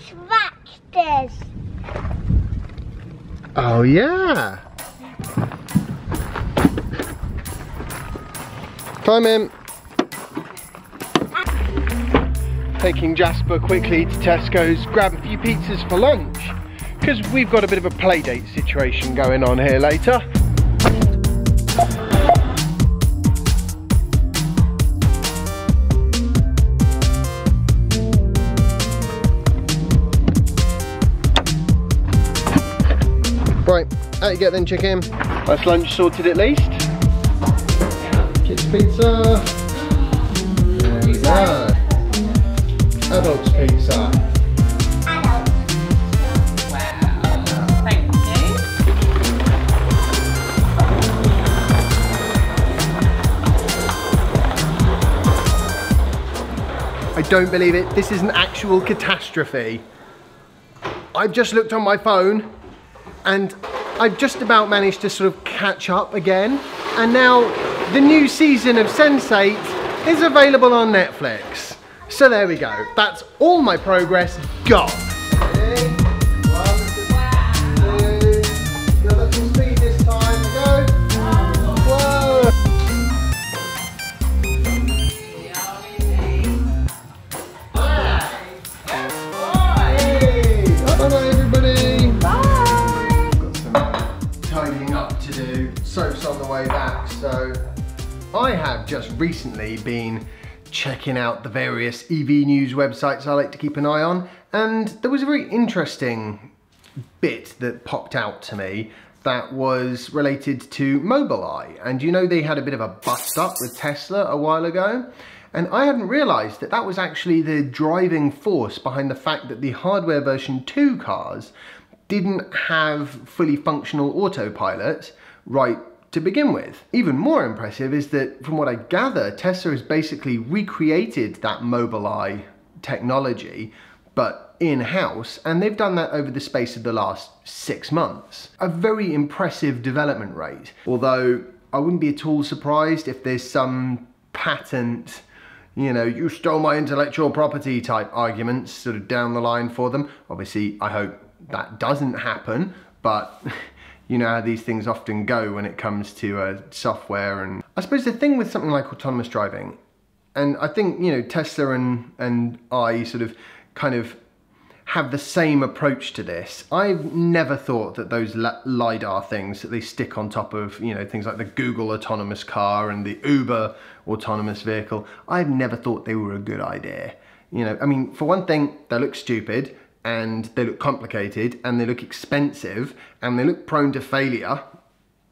tractors. Oh yeah. Climb in. Taking Jasper quickly to Tesco's, grab a few pizzas for lunch, because we've got a bit of a play date situation going on here later. Right, out you get then, chicken. That's lunch sorted at least. Kids pizza. There we go. Adults pizza. Adults. Wow. Thank you. I don't believe it. This is an actual catastrophe. I've just looked on my phone and I've just about managed to sort of catch up again. And now the new season of Sense8 is available on Netflix. So there we go. That's all my progress gone. Soap's on the way back, so I have just recently been checking out the various EV news websites I like to keep an eye on, and there was a very interesting bit that popped out to me that was related to Mobileye. And you know, they had a bit of a bust up with Tesla a while ago, and I hadn't realized that that was actually the driving force behind the fact that the hardware version 2 cars didn't have fully functional autopilot right to begin with. Even more impressive is that, from what I gather, Tesla has basically recreated that Mobileye technology, but in-house, and they've done that over the space of the last 6 months. A very impressive development rate, although I wouldn't be at all surprised if there's some patent, you know, you stole my intellectual property type arguments sort of down the line for them. Obviously, I hope that doesn't happen, but you know how these things often go when it comes to software. And I suppose the thing with something like autonomous driving, and I think, you know, Tesla and I sort of kind of have the same approach to this. I've never thought that those LiDAR things that they stick on top of, you know, things like the Google autonomous car and the Uber autonomous vehicle, I've never thought they were a good idea. You know, I mean, for one thing, they look stupid, and they look complicated, and they look expensive, and they look prone to failure.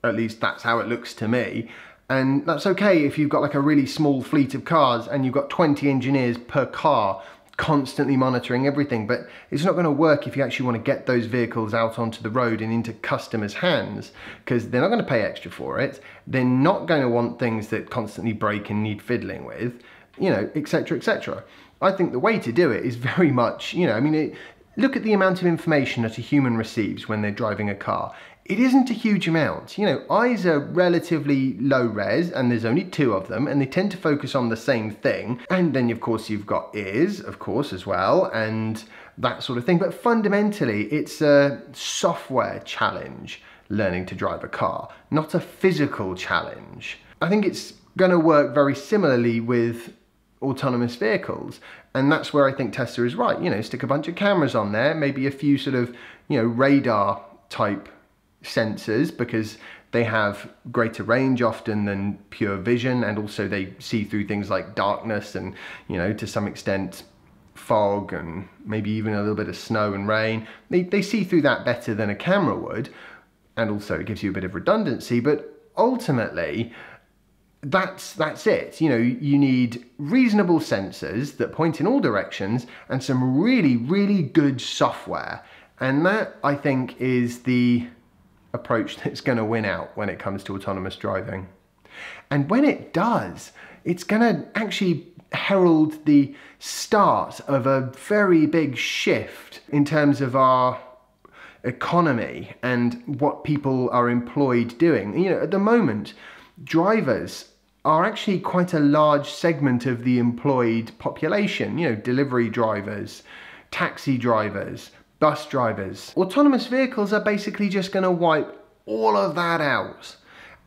At least that's how it looks to me. And that's okay if you've got like a really small fleet of cars and you've got 20 engineers per car constantly monitoring everything, but it's not going to work if you actually want to get those vehicles out onto the road and into customers' hands, because they're not going to pay extra for it. They're not going to want things that constantly break and need fiddling with, you know, etc, etc. I think the way to do it is very much, you know, I mean, look at the amount of information that a human receives when they're driving a car. It isn't a huge amount. You know, eyes are relatively low res, and there's only 2 of them, and they tend to focus on the same thing. And then, of course, you've got ears, of course, as well, and that sort of thing. But fundamentally, it's a software challenge, learning to drive a car, not a physical challenge. I think it's going to work very similarly with autonomous vehicles, and that's where I think Tesla is right. You know, stick a bunch of cameras on there, maybe a few sort of, you know, radar type sensors, because they have greater range often than pure vision, and also they see through things like darkness and, you know, to some extent fog and maybe even a little bit of snow and rain. They see through that better than a camera would, and also it gives you a bit of redundancy, but ultimately that's it. You know, you need reasonable sensors that point in all directions and some really, really good software. And that, I think, is the approach that's going to win out when it comes to autonomous driving. And when it does, it's going to actually herald the start of a very big shift in terms of our economy and what people are employed doing. You know, at the moment, drivers are actually quite a large segment of the employed population. You know, delivery drivers, taxi drivers, bus drivers. Autonomous vehicles are basically just going to wipe all of that out.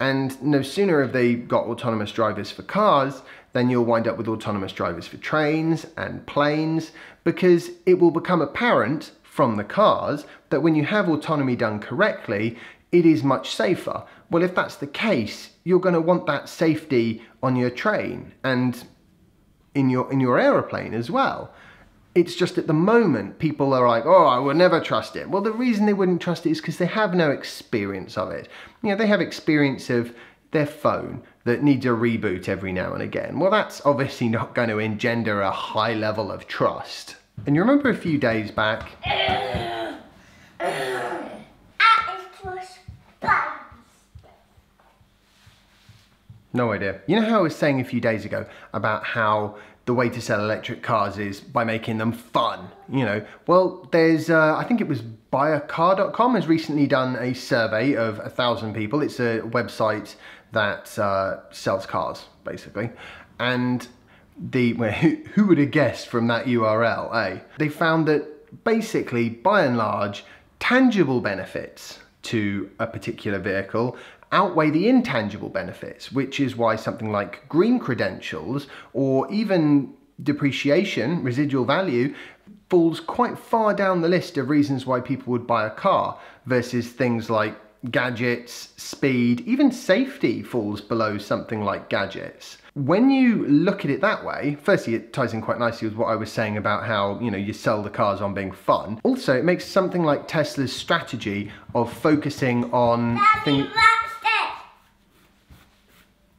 And no sooner have they got autonomous drivers for cars, then you'll wind up with autonomous drivers for trains and planes, because it will become apparent from the cars that when you have autonomy done correctly, it is much safer. Well, if that's the case, you're going to want that safety on your train and in your aeroplane as well. It's just at the moment people are like, oh, I would never trust it. Well, the reason they wouldn't trust it is because they have no experience of it. You know, they have experience of their phone that needs a reboot every now and again. Well, that's obviously not going to engender a high level of trust. And you remember a few days back, no idea. You know how I was saying a few days ago about how the way to sell electric cars is by making them fun, you know? Well, there's, I think it was buyAcar.com has recently done a survey of 1,000 people. It's a website that sells cars, basically. And who would have guessed from that URL, eh? They found that basically, by and large, tangible benefits to a particular vehicle outweigh the intangible benefits, which is why something like green credentials or even depreciation, residual value, falls quite far down the list of reasons why people would buy a car versus things like gadgets, speed, even safety falls below something like gadgets. When you look at it that way, firstly, it ties in quite nicely with what I was saying about how, you know, you sell the cars on being fun. Also, it makes something like Tesla's strategy of focusing on things.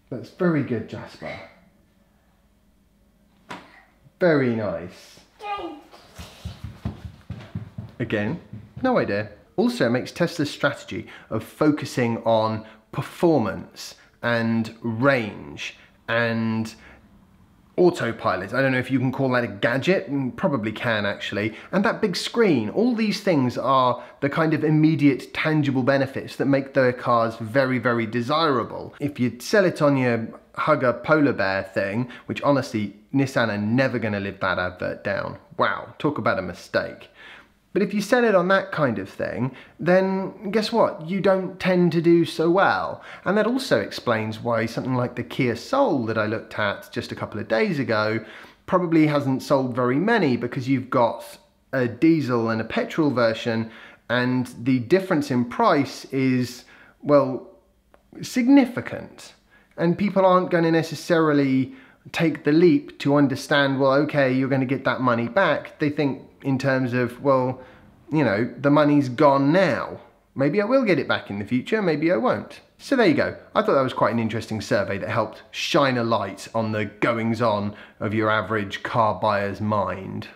That's very good, Jasper. Very nice. Again, no idea. Also, it makes Tesla's strategy of focusing on performance and range and Autopilot. I don't know if you can call that a gadget, probably can actually. And that big screen, all these things are the kind of immediate tangible benefits that make their cars very, very desirable. If you sell it on your Hugger polar bear thing, which honestly, Nissan are never gonna live that advert down. Wow, talk about a mistake. But if you sell it on that kind of thing, then guess what? You don't tend to do so well. And that also explains why something like the Kia Soul that I looked at just a couple of days ago probably hasn't sold very many, because you've got a diesel and a petrol version, and the difference in price is, well, significant. And people aren't going to necessarily take the leap to understand, well, okay, you're going to get that money back. They think in terms of, well, you know, the money's gone now. Maybe I will get it back in the future, maybe I won't. So there you go. I thought that was quite an interesting survey that helped shine a light on the goings-on of your average car buyer's mind.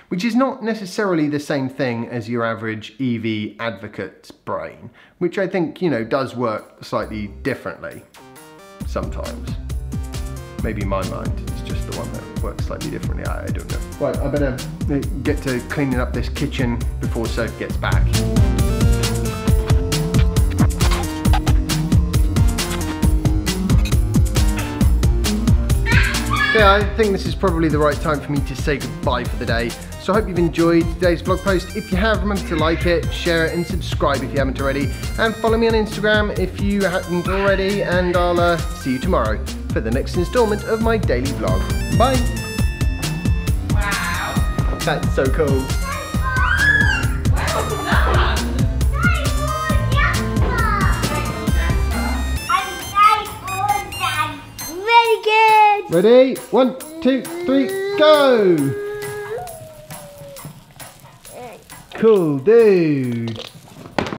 Which is not necessarily the same thing as your average EV advocate's brain, which I think, you know, does work slightly differently sometimes. Maybe my mind is just the one that works slightly differently, I don't know. Right, I better get to cleaning up this kitchen before Soph gets back. Yeah, I think this is probably the right time for me to say goodbye for the day. So I hope you've enjoyed today's vlog post. If you have, remember to like it, share it, and subscribe if you haven't already. And follow me on Instagram if you haven't already, and I'll see you tomorrow for the next installment of my daily vlog. Bye! Wow! That's so cool. Well done! Very good! Ready? 1, 2, 3, go! Cool dude!